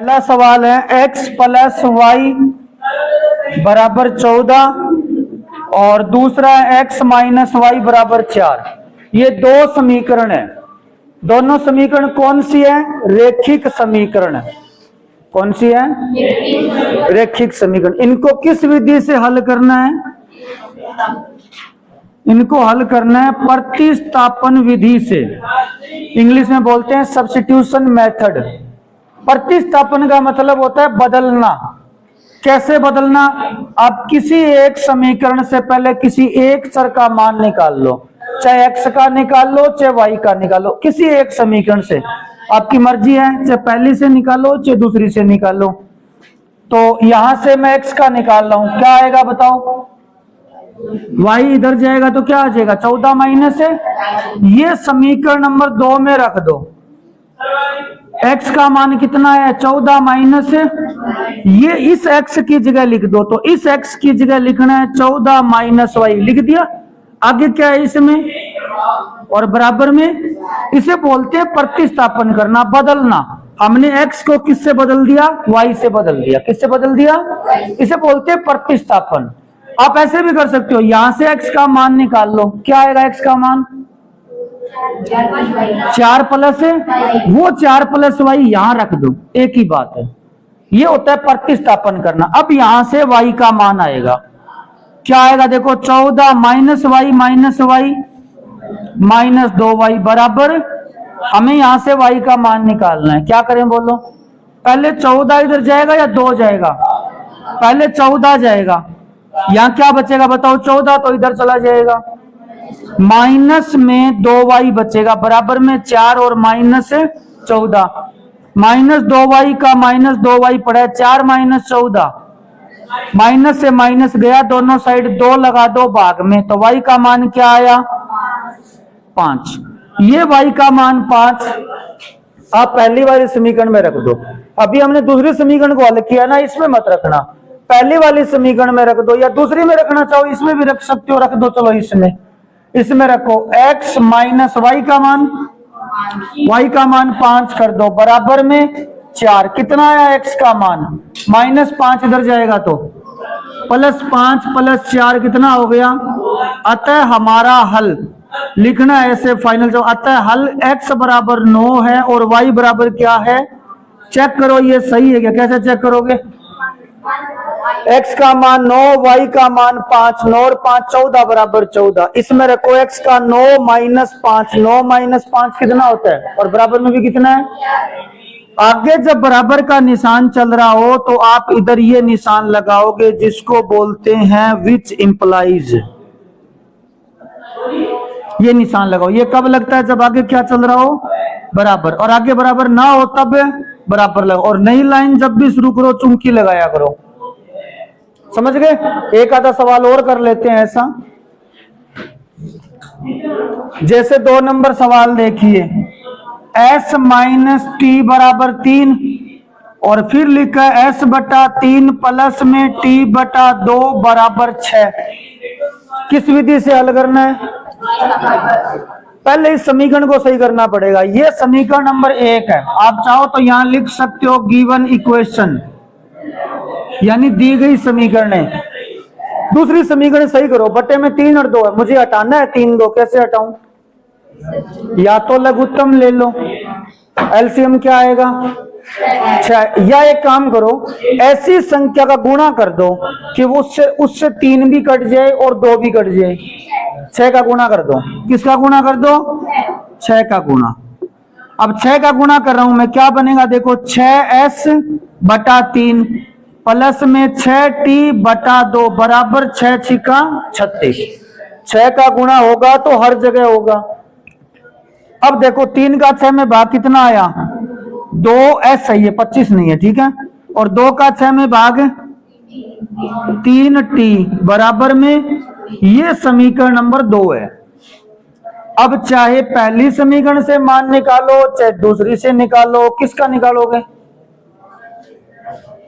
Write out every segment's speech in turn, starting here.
पहला सवाल है x प्लस वाई बराबर 14 और दूसरा है x माइनस वाई बराबर 4। ये दो समीकरण है। दोनों समीकरण कौन सी है? रेखिक समीकरण है। कौन सी है? रेखिक समीकरण। इनको किस विधि से हल करना है? इनको हल करना है प्रतिस्थापन विधि से। इंग्लिश में बोलते हैं सब्स्टिट्यूशन मेथड। प्रतिस्थापन का मतलब होता है बदलना। कैसे बदलना? आप किसी एक समीकरण से पहले किसी एक चर का मान निकाल लो, चाहे x का निकाल लो चाहे y का निकालो, किसी एक समीकरण से। आपकी मर्जी है, चाहे पहली से निकालो चाहे दूसरी से निकालो। तो यहां से मैं x का निकाल रहा हूं, क्या आएगा बताओ? y इधर जाएगा तो क्या आ जाएगा? 14 माइनस है। ये समीकरण नंबर 2 में रख दो। x का मान कितना है? 14 माइनस है। ये इस x की जगह लिख दो, तो इस x की जगह लिखना है 14 माइनस y। लिख दिया। आगे क्या है इसमें? और बराबर में। इसे बोलते हैं प्रतिस्थापन करना, बदलना। हमने x को किससे बदल दिया? y से बदल दिया। किससे बदल दिया? इसे बोलते हैं प्रतिस्थापन। आप ऐसे भी कर सकते हो, यहां से x का मान निकाल लो। क्या आएगा x का मान? 4 प्लस है, वो 4 प्लस y यहां रख दो, एक ही बात है। ये होता है प्रतिस्थापन करना। अब यहां से y का मान आएगा, क्या आएगा देखो? 14 minus y minus y minus 2y बराबर। हमें यहां से y का मान निकालना है। क्या करें बोलो? पहले 14 इधर जाएगा या 2 जाएगा? पहले 14 जाएगा। यहां क्या बचेगा बताओ? 14 तो इधर चला जाएगा। माइनस में 2y बचेगा, बराबर में 4 और माइनस 14। माइनस 2y का माइनस 2y पड़ा है, 4 माइनस 14। माइनस से माइनस गया, दोनों साइड 2 लगा दो भाग में, तो y का मान क्या आया? 5। ये y का मान 5 आप पहली वाली समीकरण में रख दो। अभी हमने दूसरे समीकरण को हल किया ना, इसमें मत रखना, पहली वाली समीकरण में रख दो, या दूसरी में रखना चाहो इसमें भी रख सकते हो। रख दो, चलो इसमें रखो x माइनस y का मान, y का मान 5 कर दो, बराबर में 4। कितना आया x का मान? माइनस 5 इधर जाएगा तो प्लस 5 प्लस 4 कितना हो गया? अतः हमारा हल लिखना है ऐसे फाइनल जवाब। अतः हल x बराबर 9 है और y बराबर क्या है? चेक करो ये सही है क्या? कैसे चेक करोगे? x का मान 9, y का मान 5, 9 और 5 14 बराबर 14। इसमें रखो x का 9 माइनस 5, 9 माइनस 5 कितना होता है? और बराबर में भी कितना है? आगे जब बराबर का निशान चल रहा हो तो आप इधर ये निशान लगाओगे जिसको बोलते हैं विच इंप्लाइज। ये निशान लगाओ। ये कब लगता है? जब आगे क्या चल रहा हो? बराबर। और आगे बराबर ना हो तब बराबर लगाओ। और नई लाइन जब भी शुरू करो चुंकी लगाया करो। समझ गए? एक आधा सवाल और कर लेते हैं ऐसा। जैसे 2 नंबर सवाल देखिए, s माइनस टी बराबर 3 और फिर लिखा है s बटा 3 प्लस में t बटा 2 बराबर 6। किस विधि से हल करना है? पहले इस समीकरण को सही करना पड़ेगा। ये समीकरण नंबर 1 है। आप चाहो तो यहां लिख सकते हो गिवन इक्वेशन, यानी दी गई समीकरण है। दूसरी समीकरण सही करो। बटे में 3 और 2 है, मुझे हटाना है 3 2। कैसे हटाऊं? या तो लघुत्तम ले लो, एलसीएम क्या आएगा? 6। या एक काम करो, ऐसी संख्या का गुणा कर दो कि वो उससे 3 भी कट जाए और 2 भी कट जाए। 6 का गुणा कर दो। किसका गुणा कर दो? 6 का गुणा। अब 6 का गुणा कर रहा हूं मैं, क्या बनेगा देखो? 6s बटा 3 प्लस में 6t बटा 2 बराबर 6 छिका 36। 6 का गुणा होगा तो हर जगह होगा। अब देखो 3 का 6 में भाग कितना आया? 2s सही है, 25 नहीं है, ठीक है। और 2 का 6 में भाग 3t बराबर में, ये समीकरण नंबर 2 है। अब चाहे पहली समीकरण से मान निकालो चाहे दूसरी से निकालो, किसका निकालोगे?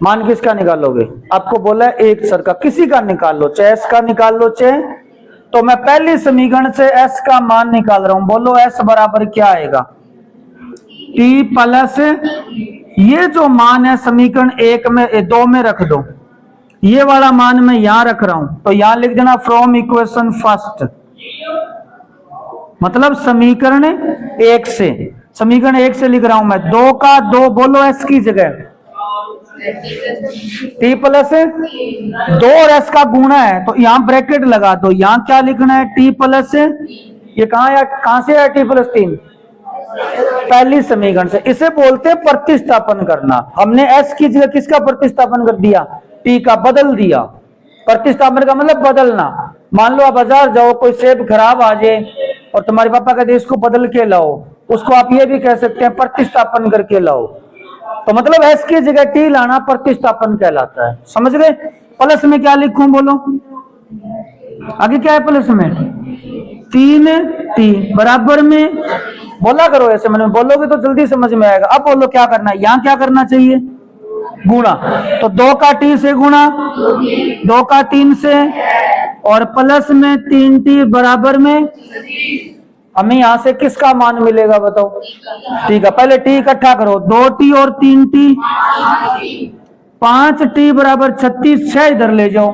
मान किसका निकालोगे? आपको बोला है एक चर का, किसी का निकाल लो, चाहे s का निकाल लो चाहे। तो मैं पहली समीकरण से s का मान निकाल रहा हूं। बोलो s बराबर क्या आएगा? t प्लस ये जो मान है समीकरण 1 में 2 में रख दो, ये वाला मान मैं यहां रख रहा हूं, तो यहां लिख देना फ्रॉम इक्वेशन फर्स्ट, मतलब समीकरण 1 से, समीकरण 1 से लिख रहा हूं मैं 2 का 2 बोलो एस की जगह टी प्लस 2 और एस का गुणा है, तो यहां ब्रैकेट लगा दो, यहां क्या लिखना है टी प्लस, ये कहां से है टी प्लस 3, पहली समीकरण से। इसे बोलते हैं प्रतिस्थापन करना। हमने एस की जगह किसका प्रतिस्थापन कर दिया, टी का, बदल दिया। प्रतिस्थापन का मतलब बदलना। मान लो आप बाजार जाओ, कोई सेब खराब आ जाए और तुम्हारे पापा कहते इसको बदल के लाओ, उसको आप ये भी कह सकते हैं प्रतिस्थापन करके लाओ। तो मतलब एस की जगह टी लाना प्रतिस्थापन कहलाता है, समझ गए। प्लस में क्या लिखूं बोलो, आगे क्या है प्लस में 3t बराबर में, बोला करो ऐसे, मैंने बोलोगे तो जल्दी समझ में आएगा। अब बोलो क्या करना है, यहां क्या करना चाहिए, गुणा, तो 2 का t से गुणा, 2 का 3 से, और प्लस में 3t बराबर में, हमें यहां से किसका मान मिलेगा बताओ, t का। पहले t इकट्ठा करो, 2t और 3t, 5t बराबर 36, 6 इधर ले जाओ,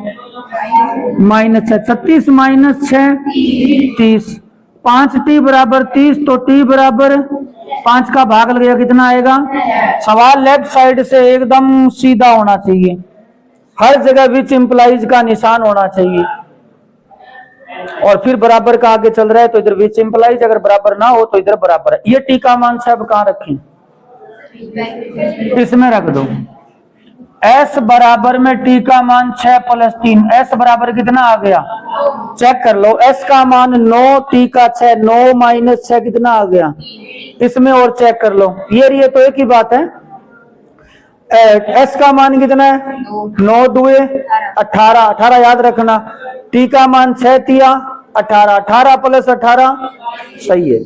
-6, 36 - 6 30, 5t बराबर 30, तो t बराबर 5 का भाग लगेगा, कितना आएगा। सवाल लेफ्ट साइड से एकदम सीधा होना चाहिए, हर जगह विच इंप्लाइज का निशान होना चाहिए, और फिर बराबर का आगे चल रहा है तो इधर विच इंप्लाइज, अगर बराबर ना हो तो इधर बराबर है। ये टी का मान साहब कहां रखें, इसमें रख दो। s बराबर में t का मान 6 + 3, s बराबर कितना आ गया, चेक कर लो। s का मान 9, t का 6, 9 - 6 कितना आ गया, इसमें और चेक कर लो। ये तो एक ही बात है। s का मान कितना है, 9 दूए 18, 18 याद रखना। t का मान 6 तिया 18, 18 + 18 सही है।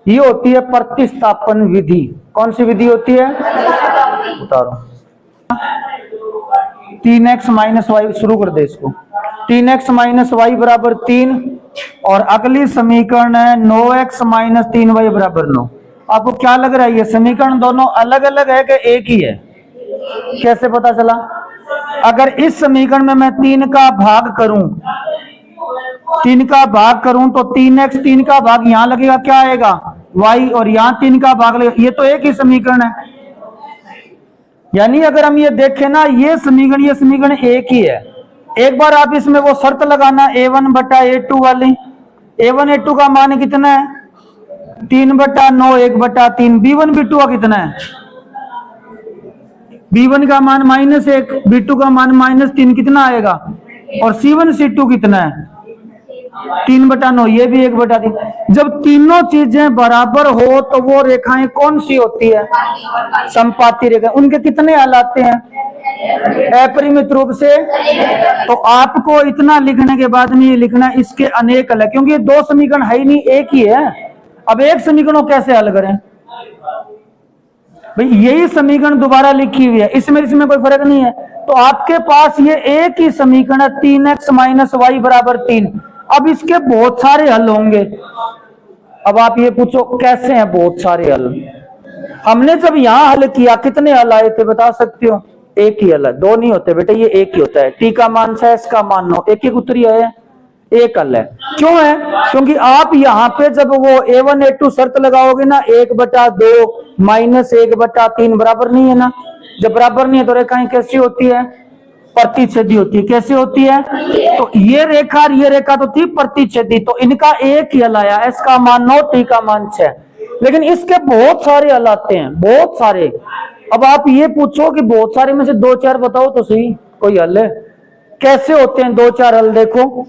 ये होती है प्रतिस्थापन विधि। कौन सी विधि होती है, उतारो। 3x - y, शुरू कर दे इसको। 3x - y बराबर 3, और अगली समीकरण है 9x - 3y बराबर 9। आपको क्या लग रहा है, ये समीकरण दोनों अलग अलग है कि एक ही है, कैसे पता चला। अगर इस समीकरण में मैं 3 का भाग करूं, 3 का भाग करूं तो 3x, 3 का भाग यहां लगेगा, क्या आएगा y, और यहां 3 का भाग लगेगा, ये तो एक ही समीकरण है। यानी अगर हम ये देखें ना, ये समीकरण एक ही है। एक बार आप इसमें वो शर्त लगाना a1 बटा a2 वाली, a1 a2 का मान कितना है 3/9, 1/3। b1 b2 का कितना है, b1 का मान -1, b2 का मान -3, कितना आएगा। और c1 c2 कितना है 3/9, ये भी 1/3। जब तीनों चीजें बराबर हो तो वो रेखाएं कौन सी होती है, समपाती रेखा। उनके कितने हल आते हैं, अपरिमित रूप से। तो आपको इतना लिखने के बाद में ये लिखना इसके अनेक हल है, क्योंकि ये 2 समीकरण है ही नहीं, एक ही है। अब एक समीकरण को कैसे हल करें भाई, यही समीकरण दोबारा लिखी हुई है, इसमें कोई फर्क नहीं है। तो आपके पास ये एक ही समीकरण है 3x - y बराबर 3। अब इसके बहुत सारे हल होंगे। अब आप ये पूछो कैसे हैं बहुत सारे हल। हमने जब यहां हल किया कितने हल आए थे बता सकते हो, एक ही हल है, 2 नहीं होते बेटे, ये एक ही होता है। t का मान 6, s का मान 9, एक एक उत्तर आए, एक हल है। क्यों है, क्योंकि आप यहाँ पे जब वो a1 a2 शर्त लगाओगे ना, 1/2 - 1/3 बराबर नहीं है ना। जब बराबर नहीं है तो रेखाएं कैसी होती है, प्रतिच्छेदी होती है। कैसे होती है, तो ये रेखा और ये रेखा तो थी प्रतिच्छेदी, तो इनका एक ही हल आया, s का मान 9, t का मान 6। लेकिन इसके बहुत सारे हल आते हैं, बहुत सारे। अब आप ये पूछो कि बहुत सारे में से 2-4 बताओ तो सही कोई हल है। कैसे होते हैं 2-4 हल, देखो।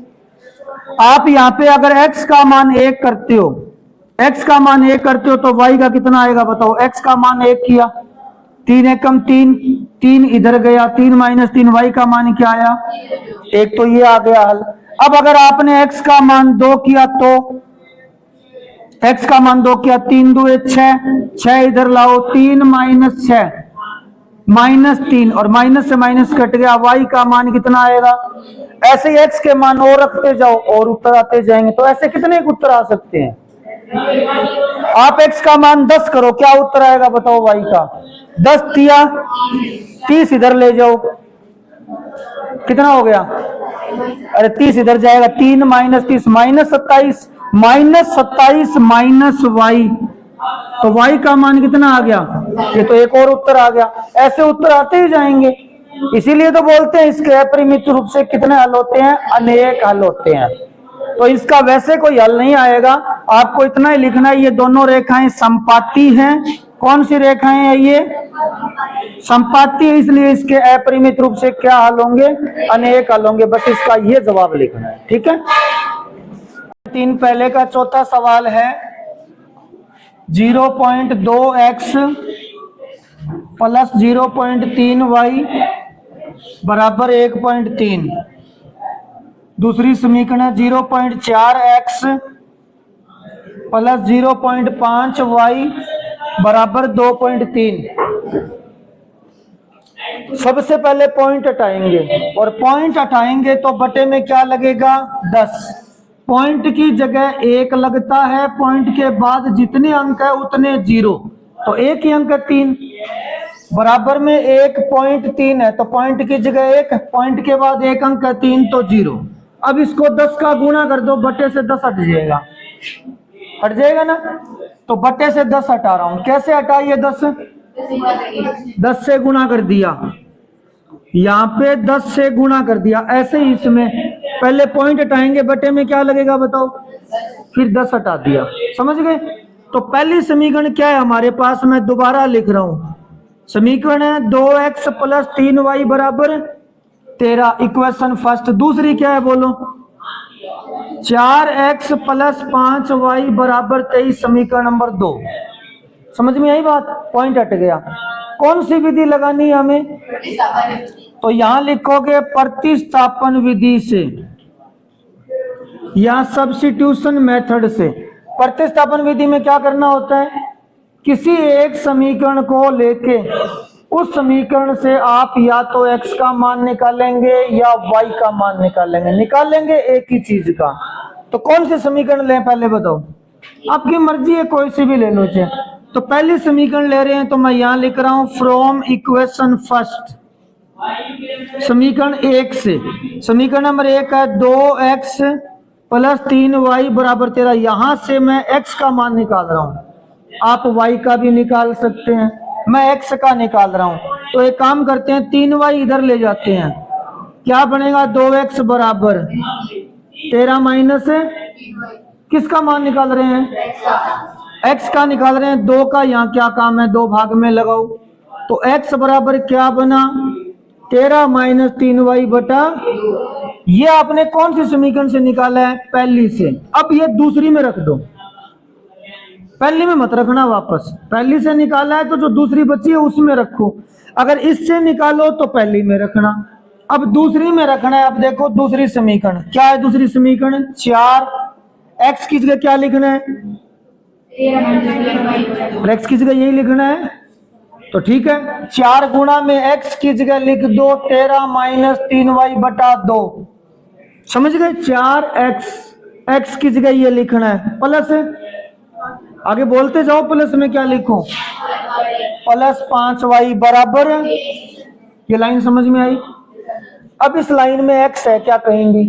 आप यहाँ पे अगर x का मान 1 करते हो, x का मान 1 करते हो तो y का कितना आएगा बताओ। x का मान 1 किया, 3 एकम 3, 3 इधर गया, 3 - 3 y का मान क्या आया 1, तो ये आ गया हल। अब अगर आपने x का मान 2 किया तो x का मान 2 किया, 3 दूए 6, 6 इधर लाओ, 3 - 6 -3, और माइनस से माइनस कट गया, y का मान कितना आएगा। ऐसे ही x के मान और रखते जाओ और उत्तर आते जाएंगे। तो ऐसे कितने उत्तर आ सकते हैं, आप x का मान 10 करो, क्या उत्तर आएगा बताओ y का? 10 दिया 30 इधर ले जाओ, कितना हो गया? अरे 30 इधर जाएगा, 3 minus 30 minus 27, minus 27 minus y, तो y का मान कितना आ गया? ये तो एक और उत्तर आ गया। ऐसे उत्तर आते ही जाएंगे, इसीलिए तो बोलते हैं इसके अपरिमित रूप से कितने हल होते हैं? अनेक हल होते हैं। तो इसका वैसे कोई हल नहीं आएगा, आपको इतना ही लिखना है, ये दोनों रेखाएं संपाती हैं। कौन सी रेखाएं हैं ये? संपाती है, इसलिए इसके अपरिमित रूप से क्या हल होंगे? अनेक हल होंगे। बस इसका ये जवाब लिखना है, ठीक है। 3 पहले का चौथा सवाल है 0.2x प्लस 0.3y बराबर 1.3। दूसरी समीकरण है 0.4x प्लस 0.5y बराबर 2.3। सबसे पहले पॉइंट हटाएंगे, और पॉइंट हटाएंगे तो बटे में क्या लगेगा? 10। पॉइंट की जगह 1 लगता है, पॉइंट के बाद जितने अंक है उतने 0, तो एक ही अंक 3 बराबर में 1.3 है, तो पॉइंट की जगह 1, पॉइंट के बाद एक अंक है 3, तो 0। अब इसको 10 का गुणा कर दो, बटे से 10 हट जाएगा, हट जाएगा ना। तो बटे से 10 हटा रहा हूं, कैसे हटाइए? 10 से गुणा कर दिया, यहाँ पे 10 से गुणा कर दिया। ऐसे ही इसमें पहले पॉइंट हटाएंगे, बटे में क्या लगेगा बताओ? फिर 10 हटा दिया, समझ गए? तो पहली समीकरण क्या है हमारे पास? मैं दोबारा लिख रहा हूं, समीकरण है 2x प्लस 3y बराबर 13, इक्वेशन फर्स्ट। दूसरी क्या है बोलो? 4x प्लस 5y बराबर 23, समीकरण नंबर 2। समझ में आई बात? पॉइंट हट गया। कौन सी विधि लगानी है हमें? तो यहां लिखोगे प्रतिस्थापन विधि से या सब्स्टिट्यूशन मेथड से। प्रतिस्थापन विधि में क्या करना होता है? किसी एक समीकरण को लेके उस समीकरण से आप या तो x का मान निकालेंगे या y का मान निकालेंगे एक ही चीज का। तो कौन से समीकरण लें पहले बताओ? आपकी मर्जी है, कोई सी भी ले लो चाहे। तो पहली समीकरण ले रहे हैं, तो मैं यहां लिख रहा हूं फ्रॉम इक्वेशन फर्स्ट, समीकरण 1 से। समीकरण नंबर 1 है 2x प्लस 3y बराबर 13। यहां से मैं x का मान निकाल रहा हूं, आप y का भी निकाल सकते हैं, मैं x का निकाल रहा हूं। तो एक काम करते हैं, 3y इधर ले जाते हैं, क्या बनेगा? 2x बराबर 13 माइनस किसका मान निकाल रहे हैं? x का निकाल रहे हैं। 2 का यहाँ क्या काम है? 2 भाग में लगाओ, तो x बराबर क्या बना? 13 माइनस 3y बटा, ये आपने कौन सी समीकरण से निकाला है? पहली से। अब ये दूसरी में रख दो, पहली में मत रखना वापस, पहली से निकाला है तो जो दूसरी बची है उसमें रखो। अगर इससे निकालो तो पहली में रखना, अब दूसरी में रखना है। अब देखो दूसरी समीकरण क्या है? दूसरी समीकरण 4x की जगह क्या लिखना है? x की जगह यही लिखना है, तो ठीक है। 4 गुणा में x की जगह लिख दो 13 माइनस 3y बटा 2, समझ गए? 4x, x की जगह ये लिखना है, प्लस आगे बोलते जाओ, प्लस में क्या लिखो? प्लस 5y बराबर, ये लाइन समझ में आई? अब इस लाइन में x है क्या? कहीं भी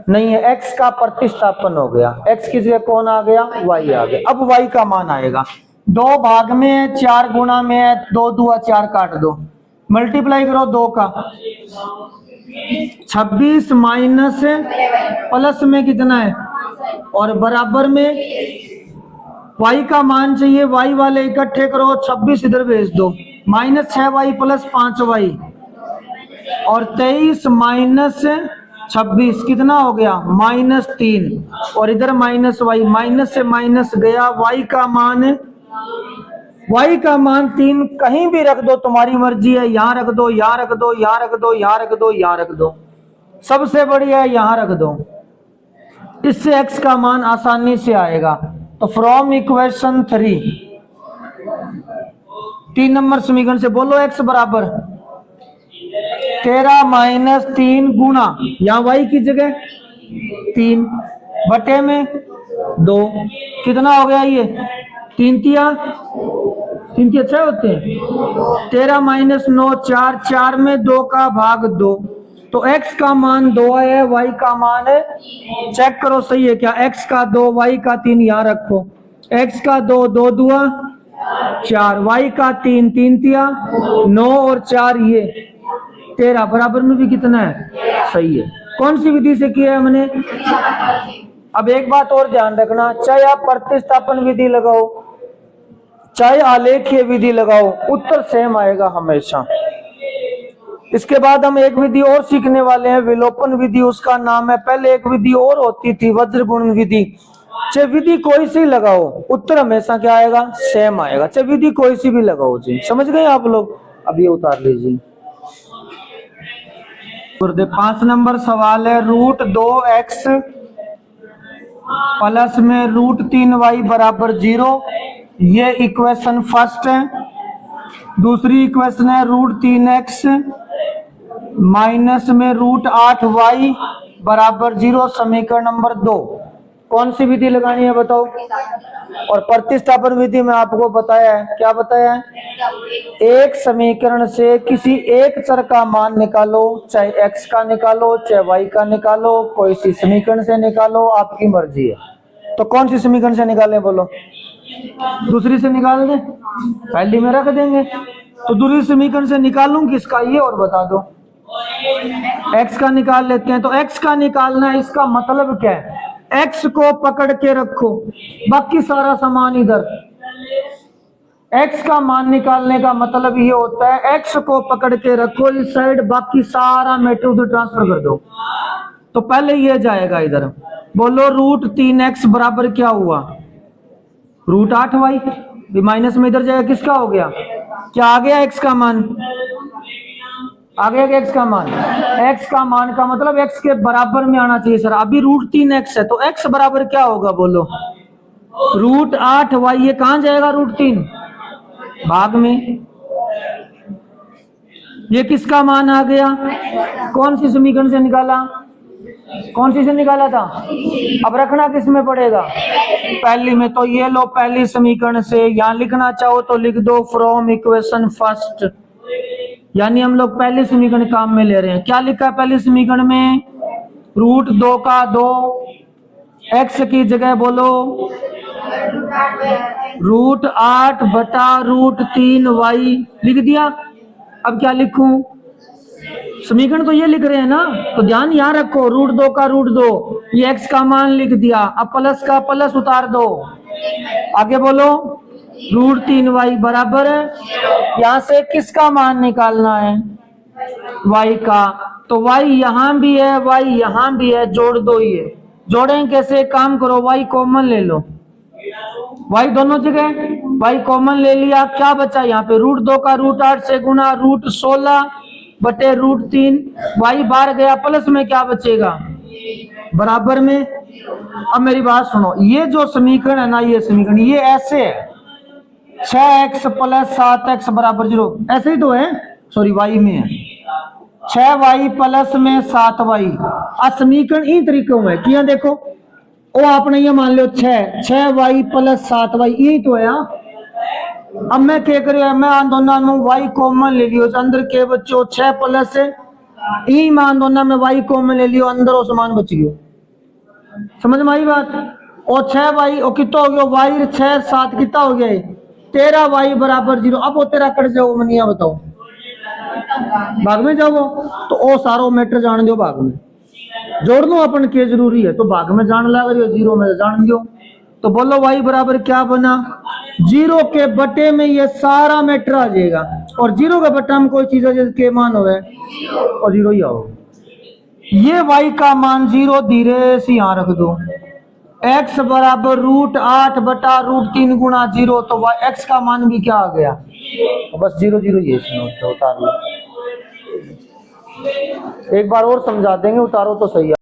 नहीं है, x का प्रतिस्थापन हो गया, x की जगह कौन आ गया? y आ गया। अब y का मान आएगा, 2 भाग में है, 4 गुणा में है, 2 दूआ 4 काट दो, मल्टीप्लाई करो 2 का, 26 माइनस प्लस में कितना है और बराबर में y का मान चाहिए, y वाले इकट्ठे करो, 26 इधर भेज दो, माइनस 6y प्लस 5y और 23 माइनस 26 कितना हो गया? माइनस 3, और इधर माइनस y, माइनस से माइनस गया, y का मान 3 कहीं भी रख दो, तुम्हारी मर्जी है, यहां रख दो, यहां रख दो, यहां रख दो, यहां रख दो, यहां रख दो, सबसे बढ़िया है यहां रख दो, इससे x का मान आसानी से आएगा। तो फ्रॉम इक्वेशन 3 नंबर समीकरण से बोलो x बराबर 13 माइनस 3 गुणा, यहाँ y की जगह 3 बटे में 2 कितना हो गया ये 3 तिया 6 होते हैं 13 माइनस 9 4 4 में 2 का भाग 2 तो x का मान 2 है y का मान है चेक करो सही है क्या x का 2 y का 3 यहाँ रखो x का 2 2 दुआ 4 y का 3 3 तिया 9 और 4 ये 13 बराबर में भी कितना है सही है। कौन सी विधि से किया है हमने। अब एक बात और ध्यान रखना चाहे आप प्रतिस्थापन विधि लगाओ चाहे आलेखीय विधि लगाओ उत्तर सेम आएगा हमेशा। इसके बाद हम एक विधि और सीखने वाले हैं विलोपन विधि उसका नाम है। पहले एक विधि और होती थी वज्र गुणन विधि। चाहे विधि कोई सी लगाओ उत्तर हमेशा क्या आएगा सेम आएगा चाहे विधि कोई सी भी लगाओ जी। समझ गए आप लोग। अब ये उतार लीजिए। 5 नंबर सवाल है √2x प्लस में √3y बराबर 0 ये इक्वेशन फर्स्ट है। दूसरी इक्वेशन है √3x माइनस में √8y बराबर 0 समीकरण नंबर 2। कौन सी विधि लगानी है बताओ। और प्रतिस्थापन विधि में आपको बताया है क्या बताया है एक समीकरण से किसी एक चर का मान निकालो चाहे x का निकालो चाहे y का निकालो कोई सी समीकरण से निकालो आपकी मर्जी है। तो कौन सी समीकरण से निकालें बोलो। दूसरी से निकाल दें पहली में रख देंगे तो दूसरी समीकरण से निकालूं किसका ये और बता दो। x का निकाल लेते हैं। तो x का निकालना है इसका मतलब क्या है x को पकड़ के रखो बाकी सारा सामान इधर। x का मान निकालने का मतलब ये होता है x को पकड़ के रखो इस साइड बाकी सारा मैटर उधर ट्रांसफर कर दो। तो पहले ये जाएगा इधर बोलो √3x बराबर क्या हुआ √8y माइनस में इधर जाएगा किसका हो गया क्या आ गया x का मान आ गया x का मान। x का मान का मतलब x के बराबर में आना चाहिए सर। अभी √3x है तो x बराबर क्या होगा बोलो √8y ये कहां जाएगा √3 भाग में। ये किसका मान आ गया कौन सी समीकरण से निकाला कौन सी से निकाला था। अब रखना किस में पड़ेगा पहली में। तो ये लो पहली समीकरण से यहां लिखना चाहो तो लिख दो फ्रॉम इक्वेशन फर्स्ट यानी हम लोग पहले समीकरण काम में ले रहे हैं। क्या लिखा है पहले समीकरण में √2 का 2 x की जगह बोलो √8 बटा √3y लिख दिया। अब क्या लिखूं समीकरण तो ये लिख रहे हैं ना तो ध्यान यहां रखो √2 का √2 ये x का मान लिख दिया। अब प्लस का प्लस उतार दो आगे बोलो √3y बराबर यहां से किसका मान निकालना है y का। तो y यहां भी है y यहां भी है जोड़ दो। ये जोड़ें कैसे काम करो y कॉमन ले लो y दोनों जगह y कॉमन ले लिया क्या बचा यहाँ पे √2 का √8 से गुना √16 बटे √3 y बाहर गया प्लस में क्या बचेगा बराबर में। अब मेरी बात सुनो ये जो समीकरण है ना ये समीकरण ये ऐसे है 6x प्लस 7x बराबर 0 ऐसे ही तो है सॉरी y में है 6y प्लस में 7y। समीकरण इन तरीकों में किया देखो वो आपने ये मान लो 6y प्लस 7y यही तो है। अब मैं क्या करूँ मैं दोनों में y कॉमन ले लियो अंदर के बच्चों 6 प्लस ई मान दोनों में y कॉमन ले लियो अंदर वो समान बच गयो। समझ में आई बात। और 6y और कितना हो गया y 6 7 कितना हो गया 13y बराबर 0। अब वो तेरा कट जाओ मनिया बताओ भाग में जाओ तो ओ सारो मैटर जान दो भाग में जोड़ दो अपन के जरूरी है तो भाग में जान लगा रही हो 0 में जान दो। तो बोलो y बराबर क्या बना 0 के बटे में ये सारा मैटर आ जाएगा और 0 के बटा में कोई चीज के मान हो और 0 ही आओ। ये y का मान 0 धीरे से यहाँ रख दो x बराबर √8 बटा √3 गुणा 0 तो x का मान भी क्या आ गया तो बस 0 0 ये उतार लो। एक बार और समझा देंगे उतारो तो सही है।